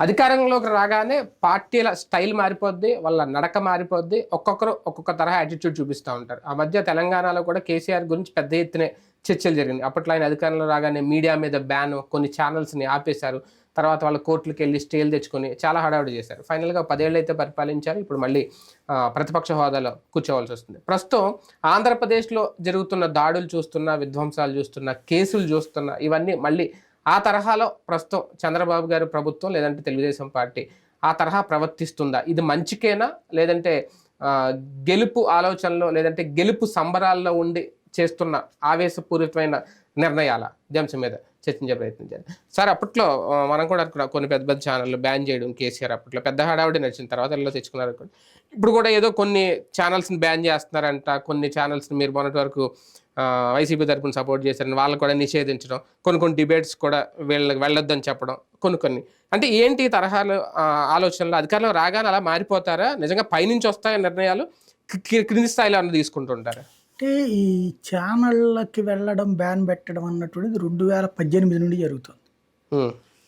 అధికారంలోకి రాగానే పార్టీల స్టైల్ మారిపోద్ది, వాళ్ళ నడక మారిపోద్ది, ఒక్కొక్కరు ఒక్కొక్క తరహా యాటిట్యూడ్ చూపిస్తూ ఉంటారు. ఆ మధ్య తెలంగాణలో కూడా కేసీఆర్ గురించి పెద్ద ఎత్తున చర్చలు జరిగింది. అప్పట్లో ఆయన అధికారంలో రాగానే మీడియా మీద బ్యాన్, కొన్ని ఛానల్స్ని ఆపేశారు. తర్వాత వాళ్ళ కోర్టులకు వెళ్ళి స్టేలు తెచ్చుకొని చాలా హడావుడి చేశారు. ఫైనల్గా 10 ఏళ్ళు అయితే పరిపాలించారు. ఇప్పుడు మళ్ళీ ప్రతిపక్ష హోదాలో కూర్చోవాల్సి వస్తుంది. ప్రస్తుతం ఆంధ్రప్రదేశ్లో జరుగుతున్న దాడులు చూస్తున్నా, విధ్వంసాలు చూస్తున్నా, కేసులు చూస్తున్నా, ఇవన్నీ మళ్ళీ ఆ తరహాలో ప్రస్తుతం చంద్రబాబు గారి ప్రభుత్వం లేదంటే తెలుగుదేశం పార్టీ ఆ తరహా ప్రవర్తిస్తుందా? ఇది మంచికేనా, లేదంటే గెలుపు ఆలోచనలో లేదంటే గెలుపు సంబరాల్లో ఉండి చేస్తున్న ఆవేశపూరితమైన నిర్ణయాల అంశం మీద చర్చించే ప్రయత్నం చేయాలి. సార్, అప్పట్లో మనం కూడా కొన్ని పెద్ద పెద్ద ఛానళ్ళు బ్యాన్ చేయడం కేసీఆర్ అప్పట్లో పెద్ద హడావుడి నడిచిన తర్వాత ఎలా తెచ్చుకున్నారు అనుకోండి. ఇప్పుడు కూడా ఏదో కొన్ని ఛానల్స్ని బ్యాన్ చేస్తున్నారంట, కొన్ని ఛానల్స్ని మీరు మొన్నటి వరకు వైసీపీ తరపున సపోర్ట్ చేశారని వాళ్ళని కూడా నిషేధించడం, కొన్ని డిబేట్స్ కూడా వీళ్ళకి వెళ్ళొద్దని చెప్పడం, కొన్ని అంటే ఏంటి ఈ తరహాలు ఆలోచనలు అధికారంలో రాగానే అలా మారిపోతారా? నిజంగా పైనుంచి వస్తాయి నిర్ణయాలు, క్రింది స్థాయిలో అన్న తీసుకుంటుంటారా? అంటే ఈ ఛానళ్ళకి వెళ్ళడం, బ్యాన్ పెట్టడం అన్నటువంటిది 2018 నుండి జరుగుతుంది.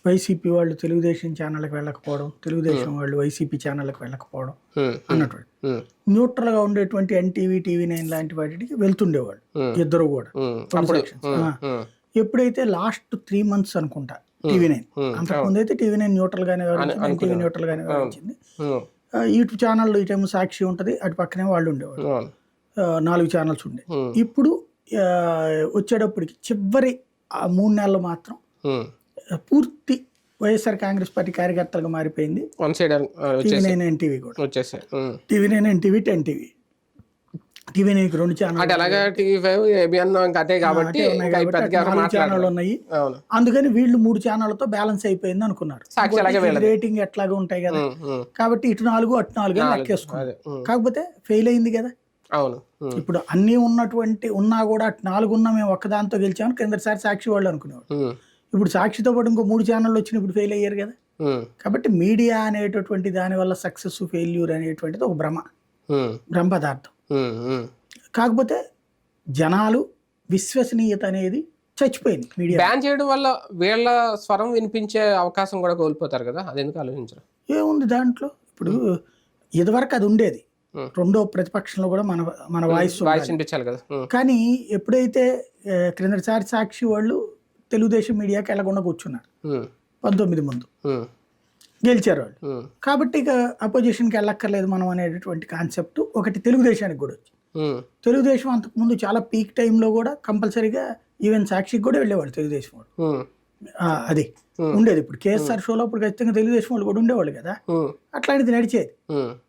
వైసీపీ వాళ్ళు తెలుగుదేశం ఛానళ్ళకి వెళ్ళకపోవడం, తెలుగుదేశం వాళ్ళు వైసీపీ ఛానళ్ళకి వెళ్ళకపోవడం అన్నటువంటి న్యూట్రల్గా ఉండేటువంటి ఎన్టీవీ, TV9 లాంటి వాటికి వెళ్తుండేవాళ్ళు ఇద్దరు కూడా. ఎప్పుడైతే లాస్ట్ 3 months అనుకుంటా TV9, అంతకుముందు అయితే TV9 న్యూట్రల్ గానే వ్యవహరించింది, ఎన్టీవీ న్యూట్రల్ గానే వ్యవహరించింది. ఇటు ఛానళ్ళు ఇటేమో సాక్షి ఉంటుంది, అటు పక్కనే వాళ్ళు ఉండేవాళ్ళు. 4 ఛానల్స్ ఉండే. ఇప్పుడు వచ్చేటప్పటికి చివరి 3 నెలలు మాత్రం పూర్తి వైఎస్ఆర్ కాంగ్రెస్ పార్టీ కార్యకర్తలుగా మారిపోయింది. TV9 ఎన్టీవీ కూడా వచ్చేసాయి. TV9 NTV 10TV. TV9కి 2 ఛానల్ ఛానళ్ళు ఉన్నాయి. అందుకని వీళ్ళు 3 ఛానళ్లతో బ్యాలెన్స్ అయిపోయింది అనుకున్నారు. రేటింగ్ ఎట్లాగా ఉంటాయి కదా, కాబట్టి ఇటు 4 అటు 4 లెక్కేసుకున్నారు. కాకపోతే ఫెయిల్ అయింది కదా. అవును, ఇప్పుడు అన్ని ఉన్నా కూడా అటు 4 ఉన్నా మేము ఒక్కదాంతో గెలిచామని కిందసారి సాక్షి వాళ్ళు అనుకునేవాడు. ఇప్పుడు సాక్షితో పాటు ఇంకో 3 ఛానళ్ళు వచ్చినప్పుడు ఫెయిల్ అయ్యారు కదా. కాబట్టి మీడియా అనేటటువంటి దాని వల్ల సక్సెస్, ఫెయిల్యూర్ అనేటువంటిది ఒక భ్రమ పదార్థం. కాకపోతే జనాలు విశ్వసనీయత అనేది చచ్చిపోయింది. మీడియా బ్యాన్ చేయడం వల్ల వీళ్ళ స్వరం వినిపించే అవకాశం కూడా కోల్పోతారు కదా, అది ఎందుకు ఆలోచించరు? ఏముంది దాంట్లో? ఇప్పుడు ఇదివరకు అది ఉండేది, రెండో ప్రతిపక్షంలో కూడా మన వాయిస్ వినిపించాలి కదా. కానీ ఎప్పుడైతే క్రిందసారి సాక్షి వాళ్ళు తెలుగుదేశం మీడియాకి వెళ్ళకుండా కూర్చున్నారు 19 ముందు, గెలిచారు వాళ్ళు. కాబట్టి ఇక అపోజిషన్కి వెళ్ళక్కర్లేదు మనం అనేటటువంటి కాన్సెప్ట్ ఒకటి తెలుగుదేశానికి కూడా వచ్చింది. తెలుగుదేశం అంతకుముందు చాలా పీక్ టైంలో కూడా కంపల్సరీగా ఈవెన్ సాక్షికి కూడా వెళ్ళేవాళ్ళు తెలుగుదేశం వాళ్ళు. అది ఉండేది. ఇప్పుడు కేఎస్ఆర్ షోలో అప్పుడు ఖచ్చితంగా తెలుగుదేశం వాళ్ళు కూడా ఉండేవాళ్ళు కదా, అట్లాంటిది నడిచేది.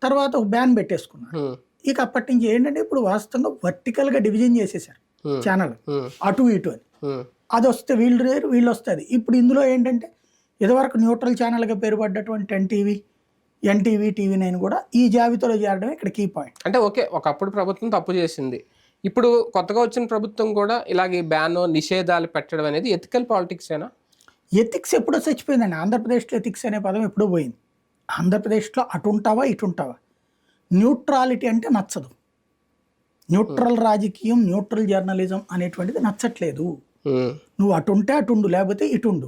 తర్వాత ఒక బ్యాన్ పెట్టేసుకున్నారు. ఇక అప్పటి నుంచి ఏంటంటే ఇప్పుడు వాస్తవంగా వర్టికల్ గా డివిజన్ చేసేసారు ఛానల్, అటు ఇటు అని. అది వస్తే వీళ్ళు రేరు, వీళ్ళు వస్తుంది. ఇప్పుడు ఇందులో ఏంటంటే ఇదివరకు న్యూట్రల్ ఛానల్గా పేరుపడ్డటువంటి ఎన్టీవీ, TV9 కూడా ఈ జాబితాలో చేరడమే ఇక్కడ కీ పాయింట్. అంటే ఓకే, ఒకప్పుడు ప్రభుత్వం తప్పు చేసింది, ఇప్పుడు కొత్తగా వచ్చిన ప్రభుత్వం కూడా ఇలాగే బ్యాన్, నిషేధాలు పెట్టడం అనేది ఎథికల్ పాలిటిక్స్ ఏనా? ఎథిక్స్ ఎప్పుడో చచ్చిపోయిందండి. ఆంధ్రప్రదేశ్లో ఎథిక్స్ అనే పదం ఎప్పుడో పోయింది. ఆంధ్రప్రదేశ్లో అటుంటావా ఇటుంటావా, న్యూట్రాలిటీ అంటే నచ్చదు. న్యూట్రల్ రాజకీయం, న్యూట్రల్ జర్నలిజం అనేటువంటిది నచ్చట్లేదు. నువ్వు అటుంటే అటుండు, లేకపోతే ఇటుండు.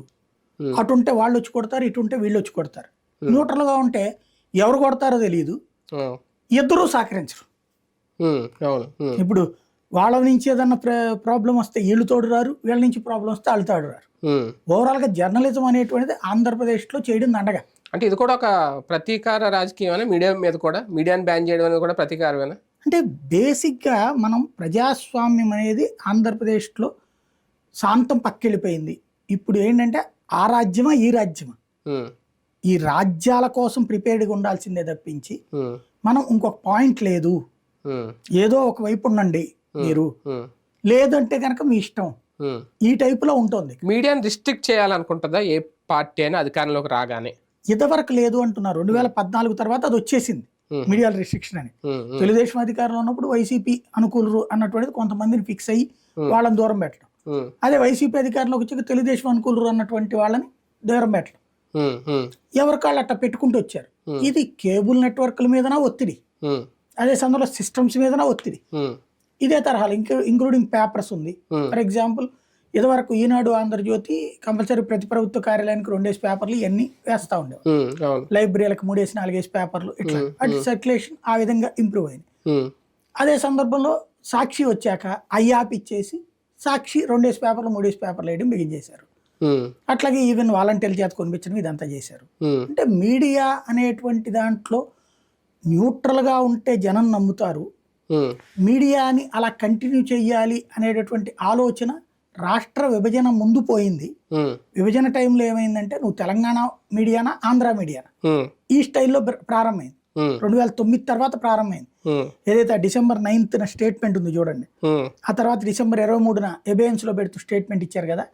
అటుంటే వాళ్ళు వచ్చి కొడతారు, ఇటుంటే వీళ్ళు వచ్చి కొడతారు. న్యూట్రల్గా ఉంటే ఎవరు కొడతారో తెలియదు, ఇద్దరూ సహకరించరు. ఇప్పుడు వాళ్ళ నుంచి ఏదన్నా ప్రాబ్లం వస్తే వీళ్ళు తోడు రారు, వీళ్ళ నుంచి ప్రాబ్లం వస్తే వాళ్ళు తోడు రారు. ఓవరాల్గా జర్నలిజం అనేటువంటిది ఆంధ్రప్రదేశ్లో చేయడం దండగా. అంటే ఇది కూడా ఒక ప్రతీకార రాజకీయం, మీడియా మీద కూడా మీడియాని బ్యాన్ చేయడం అనేది కూడా ప్రతీకారమేనా? అంటే బేసిక్గా మనం ప్రజాస్వామ్యం అనేది ఆంధ్రప్రదేశ్లో శాంతం పక్కెళ్ళిపోయింది. ఇప్పుడు ఏంటంటే ఆ రాజ్యమా ఈ రాజ్యమా, ఈ రాజ్యాల కోసం ప్రిపేర్డ్గా ఉండాల్సిందే తప్పించి మనం ఇంకొక పాయింట్ లేదు, ఏదో ఒక వైపు ఉండండి మీరు, లేదంటే కనుక మీ ఇష్టం, ఈ టైపులో ఉంటుంది. మీడియాని రిస్ట్రిక్ట్ చేయాలనుకుంటుందా ఏ పార్టీ అయినా అధికారంలోకి రాగానే? ఇదివరకు లేదు అంటున్నారు. 2014 తర్వాత అది వచ్చేసింది మీడియా రిస్ట్రిక్షన్ అని. తెలుగుదేశం అధికారంలో ఉన్నప్పుడు వైసీపీ అనుకూలరు అన్నటువంటిది కొంతమందిని ఫిక్స్ అయ్యి వాళ్ళని దూరం పెట్టడం. అదే వైసీపీ అధికారంలోకి వచ్చి తెలుగుదేశం అనుకూలరు అన్నటువంటి వాళ్ళని దూరం పెట్టడం. ఎవరికాళ్ళు అట్లా పెట్టుకుంటూ వచ్చారు. ఇది కేబుల్ నెట్వర్క్ల మీదనా ఒత్తిడి, అదే సందర్భంలో సిస్టమ్స్ మీదనా ఒత్తిడి. ఇదే తరహాలు ఇంక్లూడింగ్ పేపర్స్ ఉంది. ఫర్ ఎగ్జాంపుల్ ఇదివరకు ఈనాడు ఆంధ్రజ్యోతి కంపల్సరీ ప్రతి ప్రభుత్వ కార్యాలయానికి 2 పేపర్లు ఇవన్నీ వేస్తూ ఉండేవారు. అవును. లైబ్రరీలకు 3-4 పేపర్లు ఇట్లా అటు సర్క్యులేషన్ ఆ విధంగా ఇంప్రూవ్ అయింది. అదే సందర్భంలో సాక్షి వచ్చాక ఐయాప్ ఇచ్చేసి సాక్షి 2 పేపర్లు 3 పేపర్లు వేయడం బిగించేశారు. అట్లాగే ఈవెన్ వాలంటీర్ల చేత కొనిపించడం ఇదంతా చేశారు. అంటే మీడియా అనేటువంటి దాంట్లో న్యూట్రల్గా ఉంటే జనం నమ్ముతారు, మీడియాని అలా కంటిన్యూ చెయ్యాలి అనేటటువంటి ఆలోచన రాష్ట్ర విభజన ముందు పోయింది. విభజన టైంలో ఏమైందంటే నువ్వు తెలంగాణ మీడియానా ఆంధ్ర మీడియానా ఈ స్టైల్లో ప్రారంభమైంది. 2009 తర్వాత ప్రారంభమైంది. ఏదైతే December 9th స్టేట్మెంట్ ఉంది చూడండి, ఆ తర్వాత December 23న ఎబియన్స్ లో పెడుతూ స్టేట్మెంట్ ఇచ్చారు కదా,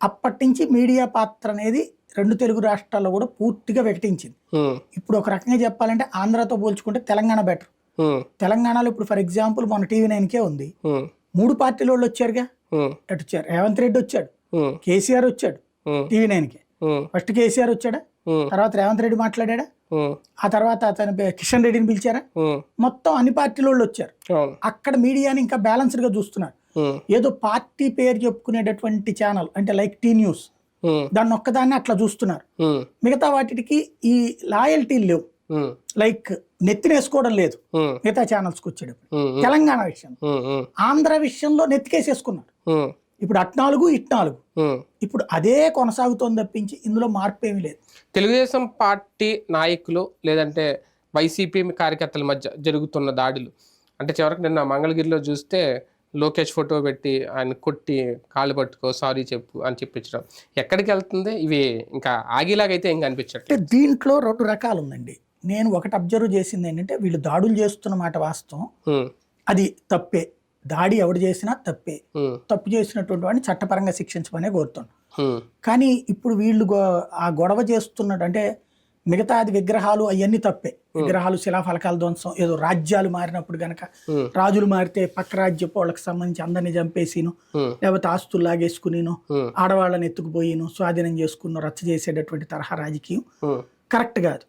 అప్పటి నుంచి మీడియా పాత్ర అనేది 2 తెలుగు రాష్ట్రాల్లో కూడా పూర్తిగా వికటించింది. ఇప్పుడు ఒక రకంగా చెప్పాలంటే ఆంధ్రాతో పోల్చుకుంటే తెలంగాణ బెటర్. తెలంగాణలో ఇప్పుడు ఫర్ ఎగ్జాంపుల్ మన TV9కే ఉంది, 3 పార్టీల వాళ్ళు వచ్చారుగా. ఎటు వచ్చారు? రేవంత్ రెడ్డి వచ్చాడు, కేసీఆర్ వచ్చాడు TV9కి. ఫస్ట్ కేసీఆర్ వచ్చాడా, తర్వాత రేవంత్ రెడ్డి మాట్లాడా, ఆ తర్వాత అతను కిషన్ రెడ్డిని పిలిచారా, మొత్తం అన్ని పార్టీల వాళ్ళు వచ్చారు. అక్కడ మీడియాని ఇంకా బ్యాలెన్స్డ్ గా చూస్తున్నారు. ఏదో పార్టీ పేరు చెప్పుకునేటటువంటి ఛానల్ అంటే లైక్ టీ న్యూస్, దాన్ని ఒక్కదాన్ని అట్లా చూస్తున్నారు. మిగతా వాటికి ఈ లాయల్టీలు లేవు, లైక్ నెత్తినేసుకోవడం లేదు మిగతా ఛానల్స్కి వచ్చేటప్పుడు. తెలంగాణ విషయం, ఆంధ్ర విషయంలో నెత్తికేసేసుకున్నారు. ఇప్పుడు 4 4 ఇప్పుడు అదే కొనసాగుతోంది తప్పించి ఇందులో మార్పు ఏమీ లేదు. తెలుగుదేశం పార్టీ నాయకులు లేదంటే వైసీపీ కార్యకర్తల మధ్య జరుగుతున్న దాడులు అంటే చివరికి నిన్న మంగళగిరిలో చూస్తే లోకేష్ ఫోటో పెట్టి ఆయన కొట్టి కాళ్ళు పట్టుకో సారీ చెప్పు అని చెప్పించడం ఎక్కడికి వెళ్తుంది? ఇవి ఇంకా ఆగిలాగైతే ఇంకా అనిపించట్లేదు. దీంట్లో 2 రకాలు ఉందండి. నేను ఒకటి అబ్జర్వ్ చేసింది ఏంటంటే వీళ్ళు దాడులు చేస్తున్న మాట వాస్తవం, అది తప్పే. దాడి ఎవడు చేసినా తప్పే. తప్పు చేసినటువంటి వాడిని చట్టపరంగా శిక్షించమనే కోరుతున్నాను. కానీ ఇప్పుడు వీళ్ళు ఆ గొడవ చేస్తున్నట్టు అంటే మిగతాది విగ్రహాలు అవన్నీ తప్పే. విగ్రహాలు శిలాఫలకాల ధ్వంసం, ఏదో రాజ్యాలు మారినప్పుడు గనక రాజులు మారితే పక్క రాజ్యపు వాళ్ళకి సంబంధించి అందరినీ చంపేసిను, లేకపోతే ఆస్తులు లాగేసుకునిను, ఆడవాళ్ళని ఎత్తుకుపోయిను, స్వాధీనం చేసుకున్న రచ్చ చేసేటటువంటి తరహా రాజకీయం కరెక్ట్ కాదు.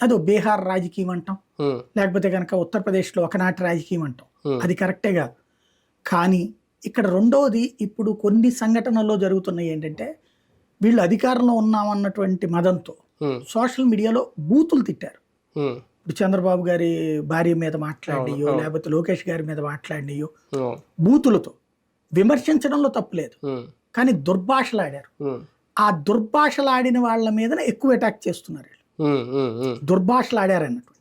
అదో బీహార్ రాజకీయం అంటాం, లేకపోతే కనుక ఉత్తరప్రదేశ్లో ఒకనాటి రాజకీయం అంటాం, అది కరెక్టే కాదు. కానీ ఇక్కడ రెండవది ఇప్పుడు కొన్ని సంఘటనల్లో జరుగుతున్నాయి ఏంటంటే వీళ్ళు అధికారంలో ఉన్నామన్నటువంటి మదంతో సోషల్ మీడియాలో బూతులు తిట్టారు. ఇప్పుడు చంద్రబాబు గారి భార్య మీద మాట్లాడియో లేకపోతే లోకేష్ గారి మీద మాట్లాడియో బూతులతో విమర్శించడంలో తప్పులేదు, కానీ దుర్భాషలాడారు. ఆ దుర్భాషలాడిన వాళ్ళ మీద ఎక్కువ అటాక్ చేస్తున్నారు. దుర్భాషలాడారన్నట్టు.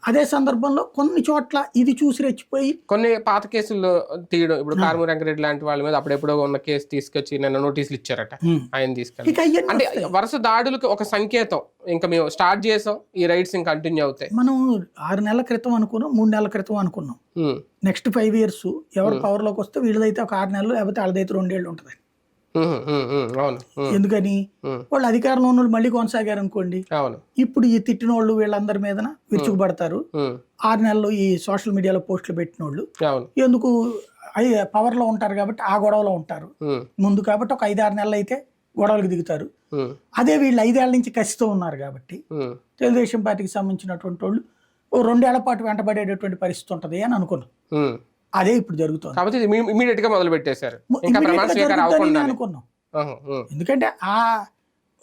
అదే సందర్భంలో కొన్ని చోట్ల ఇది చూసి రెచ్చిపోయి కొన్ని పాత కేసుల్లో తీయడం, ఇప్పుడు కారుమూరి వెంకరెడ్డి లాంటి వాళ్ళ మీద అప్పుడెప్పుడో ఉన్న కేసు తీసుకొచ్చి నిన్న నోటీసులు ఇచ్చారట, ఆయన తీసుకెళ్ళి. అంటే వరుస దాడులకు ఒక సంకేతం, ఇంకా మేము స్టార్ట్ చేసాం, ఈ రైట్స్ ఇంకా కంటిన్యూ అవుతాయి. మనం 6 నెలల క్రితం అనుకున్నాం, 3 నెలల క్రితం అనుకున్నాం. నెక్స్ట్ 5 years ఎవరు పవర్ లోకి వస్తే వీళ్ళదైతే ఒక 6 నెలలు, లేకపోతే వాళ్ళదైతే 2 ఏళ్ళు ఉంటుంది. ఎందుకని వాళ్ళు అధికారంలో ఉన్న వాళ్ళు మళ్ళీ కొనసాగారు అనుకోండి, ఇప్పుడు ఈ తిట్టిన వాళ్ళు వీళ్ళందరి మీద విరుచుకుపడతారు. 6 నెలలు ఈ సోషల్ మీడియాలో పోస్టులు పెట్టిన వాళ్ళు ఎందుకు పవర్ లో ఉంటారు కాబట్టి ఆ గొడవలో ఉంటారు ముందు, కాబట్టి ఒక 5-6 నెలలు అయితే గొడవలకు దిగుతారు. అదే వీళ్ళు 5 ఏళ్ల నుంచి కసితో ఉన్నారు కాబట్టి తెలుగుదేశం పార్టీకి సంబంధించినటువంటి వాళ్ళు 2 ఏళ్ల పాటు వెంటబడేటటువంటి పరిస్థితి ఉంటది అని అనుకున్నాం. అదే ఇప్పుడు జరుగుతుంది కాబట్టి ఇమీడియట్ గా మొదలు పెట్టేశారు అనుకున్నాం. ఎందుకంటే ఆ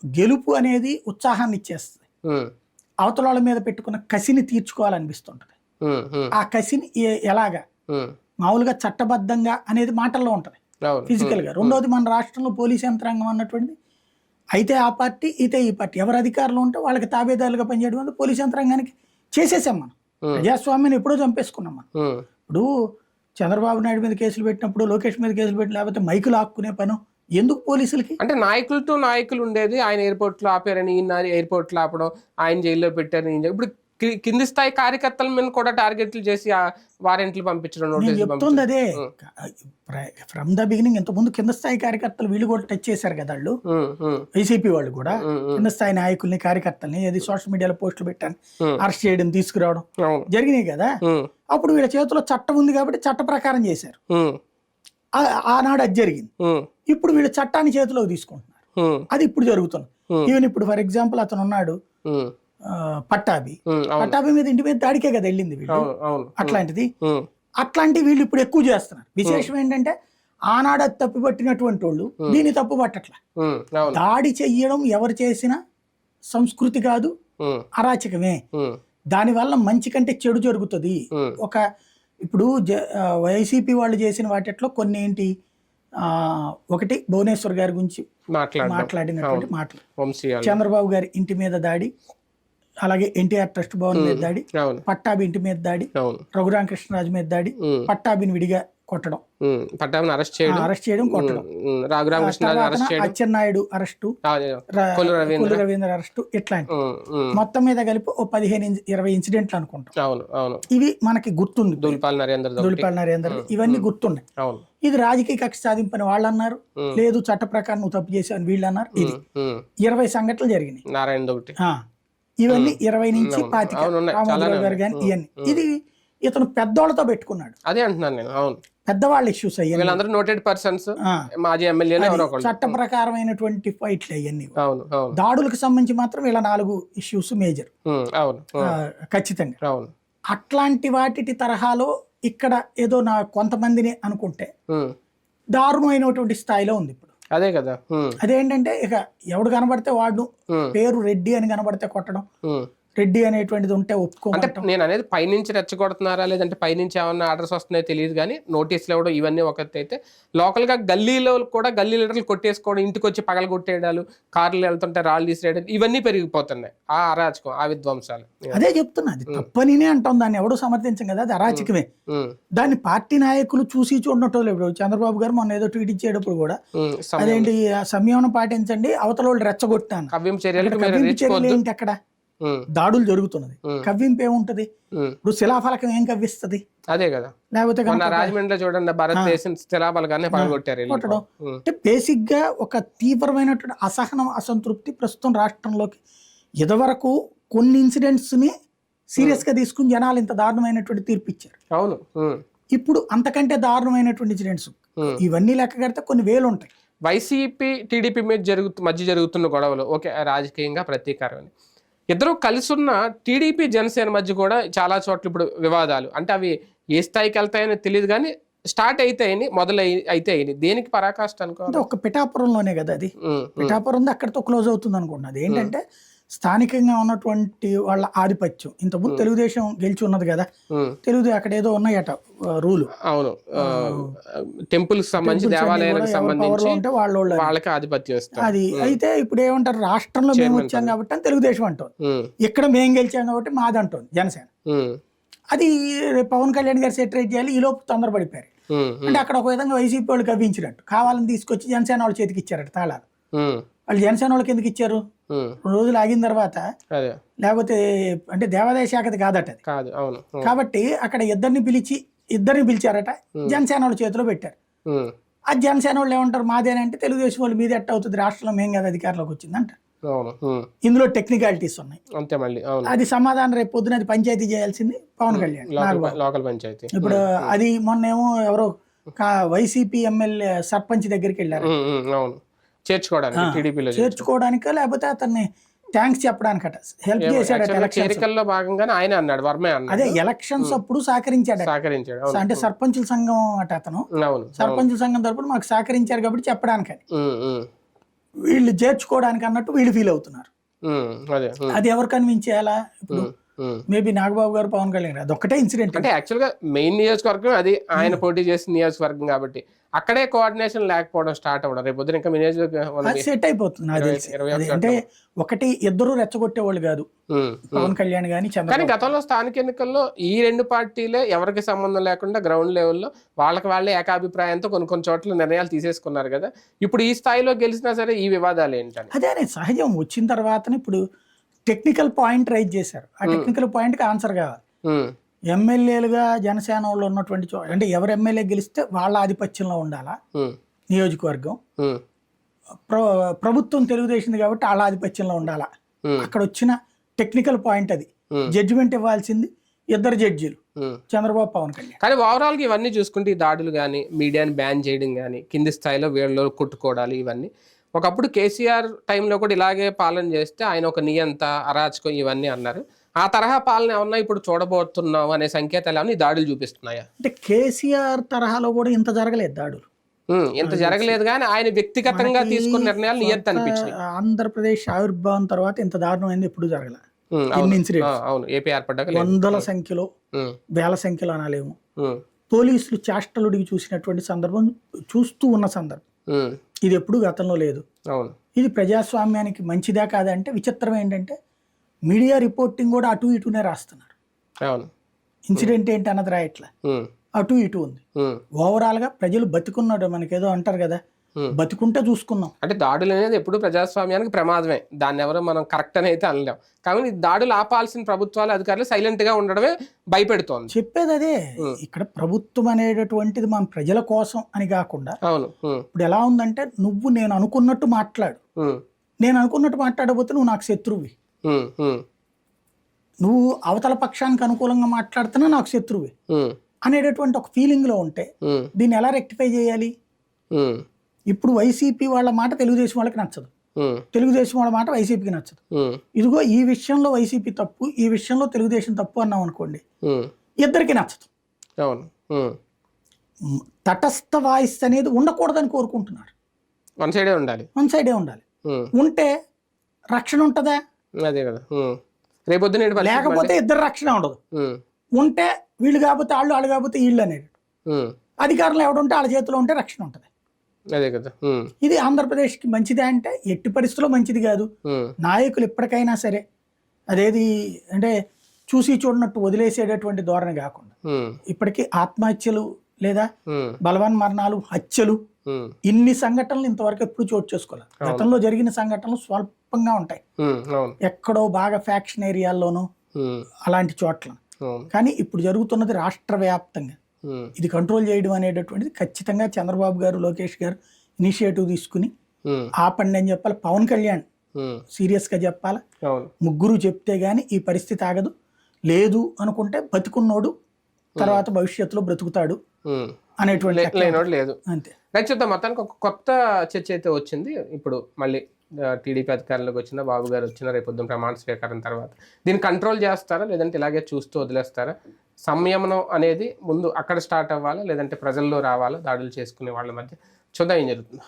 గెలుపు అనేది ఉత్సాహాన్ని ఇచ్చేస్తుంది, అవతల వాళ్ళ మీద పెట్టుకున్న కసిని తీర్చుకోవాలనిపిస్తుంటది. ఆ కసిని ఎలాగా మామూలుగా చట్టబద్ధంగా అనేది మాటల్లో ఉంటది, ఫిజికల్ గా. రెండోది మన రాష్ట్రంలో పోలీస్ యంత్రాంగం అన్నటువంటిది అయితే ఆ పార్టీ అయితే ఈ పార్టీ ఎవరు అధికారంలో ఉంటే వాళ్ళకి తాబేదారులుగా పనిచేయడం వల్ల పోలీస్ యంత్రాంగానికి చేసేసాం మనం. ప్రజాస్వామ్యాన్ని ఎప్పుడో చంపేసుకున్నాం మనం. ఇప్పుడు చంద్రబాబు నాయుడు మీద కేసులు పెట్టినప్పుడు, లోకేష్ మీద కేసులు పెట్టి, లేకపోతే మైకులు ఆక్కునే పను ఎందుకు పోలీసులకి? అంటే నాయకులతో నాయకులు ఉండేది, ఆయన ఎయిర్పోర్ట్ లో ఆపారని ఈయన ఎయిర్పోర్ట్ లో ఆపడం, ఆయన జైల్లో పెట్టారని. ఇప్పుడు కింది స్థాయి కార్యకర్తల మీద కూడా టార్గెట్లు చేసి వారెంట్లు పంపించడం, చెప్తుంది అదే. ఫ్రమ్ ద బిగినింగ్ ఇంతకుముందు కింద స్థాయి కార్యకర్తలు వీళ్ళు కూడా టచ్ చేశారు కదా, వాళ్ళు వైసీపీ వాళ్ళు కూడా కింద స్థాయి నాయకుల్ని కార్యకర్తల్ని అది సోషల్ మీడియాలో పోస్టులు పెట్టాను, అరెస్ట్ చేయడం, తీసుకురావడం జరిగినాయి కదా. అప్పుడు వీళ్ళ చేతిలో చట్టం ఉంది కాబట్టి చట్ట ప్రకారం చేశారు, ఆనాడు అది జరిగింది. ఇప్పుడు వీళ్ళు చట్టాన్ని చేతిలోకి తీసుకుంటున్నారు, అది ఇప్పుడు జరుగుతుంది. ఈవెన్ ఇప్పుడు ఫర్ ఎగ్జాంపుల్ అతను ఉన్నాడు పట్టాభి మీద ఇంటి మీద దాడికే కదా వెళ్ళింది వీళ్ళు. అట్లాంటివి వీళ్ళు ఇప్పుడు ఎక్కువ చేస్తున్నారు. విశేషం ఏంటంటే ఆనాడు అది తప్పుపట్టినటువంటి వాళ్ళు దీన్ని తప్పు పట్టట్లా. దాడి చెయ్యడం ఎవరు చేసినా సంస్కృతి కాదు, అరాచకమే. దానివల్ల మంచి కంటే చెడు జరుగుతుంది. ఇప్పుడు వైసీపీ వాళ్ళు చేసిన వాటిలో కొన్ని ఏంటి, ఒకటి భువనేశ్వర్ గారి గురించి మాట్లాడినటువంటి మాటలు, చంద్రబాబు గారి ఇంటి మీద దాడి, అలాగే ఎన్టీఆర్ ట్రస్ట్ భవన్ మీద దాడి, పట్టాభి ఇంటి మీద దాడి, రఘురామకృష్ణరాజు మీద దాడి, పట్టాభిని విడిగా కొట్టడం, పట్టాభిని అరెస్ట్ చేయడం, కొట్టడం, అచ్చెన్నాయుడు అరెస్టు, కొల్లు రవీంద్ర అరెస్టు, ఇట్లాంటి మొత్తం మీద కలిపి 15-20 ఇన్సిడెంట్లు అనుకుంటాం. ఇవి మనకి గుర్తుంది. దూలిపాల నరేందర్ ఇవన్నీ గుర్తున్నాయి. ఇది రాజకీయ కక్ష సాధింపని వాళ్ళు అన్నారు, లేదు చట్ట ప్రకారం నువ్వు తప్పు చేసావని వీళ్ళు అన్నారు. ఇది 20 సంఘటనలు జరిగినాయి. ఇవన్నీ 20 నుంచి 25 రామోజీరావు గారు కానీ ఇవన్నీ. ఇది ఇతను పెద్దోళ్ళతో పెట్టుకున్నాడు. అదే అంటున్నాను నేను. అవును, పెద్దవాళ్ళ ఇష్యూస్ అయ్యాయి, నోటెడ్ పర్సన్స్, మాజీ ఎమ్మెల్యే, చట్ట ప్రకారమైనటువంటి ఫైట్లు అయ్యన్నీ. దాడులకు సంబంధించి మాత్రం వీళ్ళ 4 ఇష్యూస్ మేజర్. ఖచ్చితంగా అట్లాంటి వాటి తరహాలో ఇక్కడ ఏదో కొంతమందిని అనుకుంటే దారుణమైనటువంటి స్థాయిలో ఉంది ఇప్పుడు. అదే కదా. అదేంటంటే ఇక ఎవడు కనబడితే వాడు పేరు రెడ్డి అని కనబడితే కొట్టడం, రెడ్డి అనేటువంటిది ఉంటే ఒప్పుకోమంటే. నేను అనేది పైనుంచి రెచ్చగొడుతున్నారా లేదంటే పైనుంచి ఏమన్నా ఆర్డర్స్ వస్తున్నాయో తెలియదు కానీ నోటీసులు ఇవ్వడం ఇవన్నీ ఒకటి అయితే, లోకల్ గా గల్లీలో కూడా గల్లీ లీడర్లు కొట్టేసుకోవడం, ఇంటికి వచ్చి పగల కొట్టేయడాలు, కార్లు వెళ్తుంటే రాళ్ళు తీసేయడం, ఇవన్నీ పెరిగిపోతున్నాయి. ఆ అరాచకం, ఆ విధ్వంసాలు. అదే చెప్తున్నా, అది తప్పనినే అంటాం, దాన్ని ఎవడు సమర్థించం కదా, అది అరాచకమే. దాన్ని పార్టీ నాయకులు చూసి చూడటం లేదు. చంద్రబాబు గారు మొన్న ఏదో ట్వీట్ ఇచ్చేటప్పుడు కూడా అదేంటి సంయమనం పాటించండి, అవతల వాళ్ళు రెచ్చగొట్టాను, కవ్యం చర్యలు ఏంటి అక్కడ దాడులు జరుగుతున్నది, కవ్వింపు ఏముంటది? ఇప్పుడు శిలాఫలకం ఏం కవ్విస్తుంది? అదే కదా. లేకపోతే రాజమండ్రిలో చూడండి, భారతదేశం శిలాఫలకాన్ని కొట్టడం. అంటే బేసిక్ గా ఒక తీవ్రమైనటువంటి అసహనం, అసంతృప్తి ప్రస్తుతం రాష్ట్రంలోకి. ఇదివరకు కొన్ని ఇన్సిడెంట్స్ ని సీరియస్ గా తీసుకుని జనాలు ఇంత దారుణమైనటువంటి తీర్పు ఇచ్చారు. అవును. ఇప్పుడు అంతకంటే దారుణమైనటువంటి ఇన్సిడెంట్స్ ఇవన్నీ లెక్క కడితే కొన్ని వేలు ఉంటాయి. వైసీపీ టీడీపీ మధ్య జరుగుతున్న గొడవలు ఓకే, రాజకీయంగా ప్రతీకారం. ఇద్దరు కలిసి ఉన్న టీడీపీ జనసేన మధ్య కూడా చాలా చోట్ల ఇప్పుడు వివాదాలు. అంటే అవి ఏ స్థాయికి వెళ్తాయని తెలియదు కానీ స్టార్ట్ అయితాయని, అయితాయని. దేనికి పరాకాష్ట అనుకో, ఒక పిఠాపురంలోనే కదా అది. పిఠాపురం అక్కడితో క్లోజ్ అవుతుంది అనుకుంటున్నది. ఏంటంటే స్థానికంగా ఉన్నటువంటి వాళ్ళ ఆధిపత్యం. ఇంతకుముందు తెలుగుదేశం గెలిచి ఉన్నది కదా, అక్కడ ఏదో ఉన్నాయట రూలు. అవును, టెంపుల్ సంబంధించి, దేవాలయాలకు సంబంధించి వాళ్ళకి ఆధిపత్యం అది. అయితే ఇప్పుడు ఏమంటారు, రాష్ట్రంలో మేము వచ్చాం కాబట్టి అని తెలుగుదేశం అంటుంది, ఇక్కడ మేము గెలిచాం కాబట్టి మాది అంటుంది జనసేన. అది పవన్ కళ్యాణ్ గారు సెటరేట్ చేయాలి, ఈ లోపు తొందరపడిపోయారు. అంటే అక్కడ ఒక విధంగా వైసీపీ వాళ్ళు కవ్వించినట్టు కావాలని తీసుకొచ్చి జనసేన వాళ్ళ చేతికి ఇచ్చారట తాళాలు. వాళ్ళు జనసేన వాళ్ళకి ఎందుకు ఇచ్చారు? 2 రోజులు ఆగిన తర్వాత, లేకపోతే అంటే దేవాదాయ శాఖది కాదట అది. కాబట్టి అక్కడ ఇద్దరిని పిలిచారట, జనసేన వాళ్ళ చేతిలో పెట్టారు. ఆ జనసేన వాళ్ళు ఏమంటారు, మాదేనంటే తెలుగుదేశం వాళ్ళు మీద ఎట్ట అవుతుంది, రాష్ట్రంలో మేము కదా అధికారంలోకి వచ్చింది అంటారు. ఇందులో టెక్నికాలిటీస్ ఉన్నాయి. అది సమాధానం రేపు పొద్దున అది పంచాయతీ చేయాల్సింది పవన్ కళ్యాణ్, లోకల్ పంచాయతీ. ఇప్పుడు అది మొన్నేమో ఎవరో వైసీపీ ఎమ్మెల్యే సర్పంచ్ దగ్గరికి వెళ్ళారు చేర్చుకోవడానిక, లేకపోతే అతన్ని థ్యాంక్స్ చెప్పడానికట, హెల్ప్ చేశాడు భాగంగానే ఆయన అన్నాడు, వర్మే అన్నాడు. అదే ఎలక్షన్స్ అప్పుడు సహకరించాడు. అంటే సర్పంచుల సంఘం అట అతను, సర్పంచుల సంఘం తరపున మాకు సహకరించారు కాబట్టి చెప్పడానికని, వీళ్ళు చేర్చుకోవడానికి అన్నట్టు వీళ్ళు ఫీల్ అవుతున్నారు. అది ఎవరు కన్విన్స్ చేయాలా? ఇప్పుడు మేబీ నాగబాబు గారు, పవన్ కళ్యాణ్ అది ఒక్కటే ఇన్సిడెంట్. అంటే యాక్చువల్ గా మెయిన్ నియోజకవర్గం అది, ఆయన పోటీ చేసిన నియోజకవర్గం కాబట్టి అక్కడే కోఆర్డినేషన్ లేకపోవడం స్టార్ట్ అవ్వడం, రేపు పొద్దున ఇంకా నియోజకవర్గం సెట్ అయిపోతుంది. అంటే ఒకటి ఇద్దరు రెచ్చగొట్టేవాళ్ళు కాదు, పవన్ కళ్యాణ్ గానీ చంద్రబాబు. కానీ గతంలో స్థానిక ఎన్నికల్లో ఈ 2 పార్టీలే ఎవరికి సంబంధం లేకుండా గ్రౌండ్ లెవెల్లో వాళ్ళే ఏకాభిప్రాయంతో కొన్ని చోట్ల నిర్ణయాలు తీసేసుకున్నారు కదా. ఇప్పుడు ఈ స్థాయిలో గెలిచినా సరే ఈ వివాదాలు ఏంటని, అదే సహజం. వచ్చిన తర్వాత ఇప్పుడు టెక్నికల్ పాయింట్ రైజ్ చేశారు, ఆ టెక్నికల్ పాయింట్ కి ఆన్సర్ కావాలి. ఎమ్మెల్యేలుగా జనసేన వాళ్ళు ఉన్నటువంటి అంటే ఎవరు ఎమ్మెల్యే గెలిస్తే వాళ్ళ ఆధిపత్యంలో ఉండాలా నియోజకవర్గం, ప్రభుత్వం తెలుగుదేశం కాబట్టి వాళ్ళ ఆధిపత్యంలో ఉండాలా. అక్కడ వచ్చిన టెక్నికల్ పాయింట్ అది. జడ్జిమెంట్ ఇవ్వాల్సింది ఇద్దరు జడ్జీలు, చంద్రబాబు, పవన్ కళ్యాణ్. కానీ ఓవరాల్ గా ఇవన్నీ చూసుకుంటే ఈ దాడులు కానీ, మీడియాని బ్యాన్ చేయడం కానీ, కింది స్థాయిలో వీళ్ళు కొట్టుకోవడాలు, ఇవన్నీ ఒకప్పుడు కేసీఆర్ టైంలో కూడా ఇలాగే పాలన చేస్తే ఆయన ఒక నియంత, అరాచకం ఇవన్నీ అన్నారు. ఆ తరహా పాలన ఏమన్నా ఇప్పుడు చూడబోతున్నాం అనే సంకేతాలు ఏమన్నా ఈ దాడులు చూపిస్తున్నాయా? అంటే కేసీఆర్ తరహాలో కూడా ఇంత జరగలేదు దాడులు. ఇంత జరగలేదు కానీ ఆయన వ్యక్తిగతంగా తీసుకున్న నిర్ణయాలు నియత్ అనిపించినాయి. ఆంధ్రప్రదేశ్ ఆవిర్భావం తర్వాత ఇంత దారుణమైంది ఎప్పుడు జరగల. అవును, ఏపీ ఏర్పడ్డాక వందల సంఖ్యలో, వేల సంఖ్యలో అనలేము. పోలీసులు చేష్టలుడికి చూసినటువంటి సందర్భం, చూస్తూ ఉన్న సందర్భం ఇది ఎప్పుడు గతంలో లేదు. ఇది ప్రజాస్వామ్యానికి మంచిదా కాదంటే విచిత్రం ఏంటంటే మీడియా రిపోర్టింగ్ కూడా అటు ఇటునే రాస్తున్నారు. ఇన్సిడెంట్ ఏంటి అన్నది రాయట్లా, అటు ఇటు ఉంది. ఓవరాల్ గా ప్రజలు బతికున్నాడు, మనకేదో అంటారు కదా, బతికుంటే చూసుకున్నాం. అంటే దాడులు అనేది ఎప్పుడు ప్రజాస్వామ్యానికి ప్రమాదమే, దాన్ని ఎవరో మనం కరెక్ట్ అని అయితే అనలేం. కానీ దాడులు ఆపాల్సిన ప్రభుత్వాలు, అధికారులు సైలెంట్ గా ఉండడమే భయపెడుతోంది. చెప్పేది అదే, ఇక్కడ ప్రభుత్వం అనేటటువంటిది మన ప్రజల కోసం అని కాకుండా, ఇప్పుడు ఎలా ఉందంటే నువ్వు నేను అనుకున్నట్టు మాట్లాడు, నేను అనుకున్నట్టు మాట్లాడకపోతే నువ్వు నాకు శత్రువి, నువ్వు అవతల పక్షానికి అనుకూలంగా మాట్లాడుతున్నా నాకు శత్రువి అనేటటువంటి ఒక ఫీలింగ్ లో ఉంటే దీన్ని ఎలా రెక్టిఫై చేయాలి? ఇప్పుడు వైసీపీ వాళ్ళ మాట తెలుగుదేశం వాళ్ళకి నచ్చదు, తెలుగుదేశం వాళ్ళ మాట వైసీపీకి నచ్చదు. ఇదిగో ఈ విషయంలో వైసీపీ తప్పు, ఈ విషయంలో తెలుగుదేశం తప్పు అన్నాం అనుకోండి, ఇద్దరికి నచ్చదు. తటస్థ వాయిస్ అనేది ఉండకూడదని కోరుకుంటున్నారు. వన్ సైడే ఉండాలి. ఉంటే రక్షణ ఉంటుందా? అదే కదా, రేపొద్దున లేకపోతే ఇద్దరు రక్షణ ఉండదు. ఉంటే వీళ్ళు కాకపోతే వాళ్ళు, వాళ్ళు కాకపోతే వీళ్ళు అనేది అధికారంలో ఎవడుంటే వాళ్ళ చేతిలో ఉంటే రక్షణ ఉంటుంది. అదే కదా, ఇది ఆంధ్రప్రదేశ్కి మంచిదే అంటే ఎట్టి పరిస్థితుల్లో మంచిది కాదు. నాయకులు ఎప్పటికైనా సరే అదేది అంటే చూసి చూడనట్టు వదిలేసేటటువంటి ధోరణి కాకుండా, ఇప్పటికీ ఆత్మహత్యలు లేదా బలవన్ మరణాలు, హత్యలు, ఇన్ని సంఘటనలు ఇంతవరకు ఎప్పుడు చోటు చేసుకోలేదు. గతంలో జరిగిన సంఘటనలు స్వల్పంగా ఉంటాయి, ఎక్కడో బాగా ఫ్యాక్షన్ ఏరియాల్లోనూ అలాంటి చోట్ల. కానీ ఇప్పుడు జరుగుతున్నది రాష్ట్ర వ్యాప్తంగా. ఇది కంట్రోల్ చేయడం అనేటటువంటిది ఖచ్చితంగా చంద్రబాబు గారు, లోకేష్ గారు ఇనిషియేటివ్ తీసుకుని ఆపండి అని చెప్పాలి. పవన్ కళ్యాణ్ సీరియస్ గా చెప్పాలి. ముగ్గురు చెప్తే గానీ ఈ పరిస్థితి ఆగదు. లేదు అనుకుంటే బతికున్నోడు తర్వాత భవిష్యత్తులో బ్రతుకుతాడు అనేటువంటి లేదు. అంతే. చూద్దాం. మొత్తానికి ఒక కొత్త చర్చ అయితే వచ్చింది. ఇప్పుడు మళ్ళీ టీడీపీ అధికారంలోకి వచ్చిన బాబు గారు వచ్చిన రేపొద్దున ప్రమాణ స్వీకారం తర్వాత దీన్ని కంట్రోల్ చేస్తారా, లేదంటే ఇలాగే చూస్తూ వదిలేస్తారా? సంయమనం అనేది ముందు అక్కడ స్టార్ట్ అవ్వాలా, లేదంటే ప్రజల్లో రావాలా దాడులు చేసుకునే వాళ్ళ మధ్య? చూద్దాం ఏం జరుగుతుందో.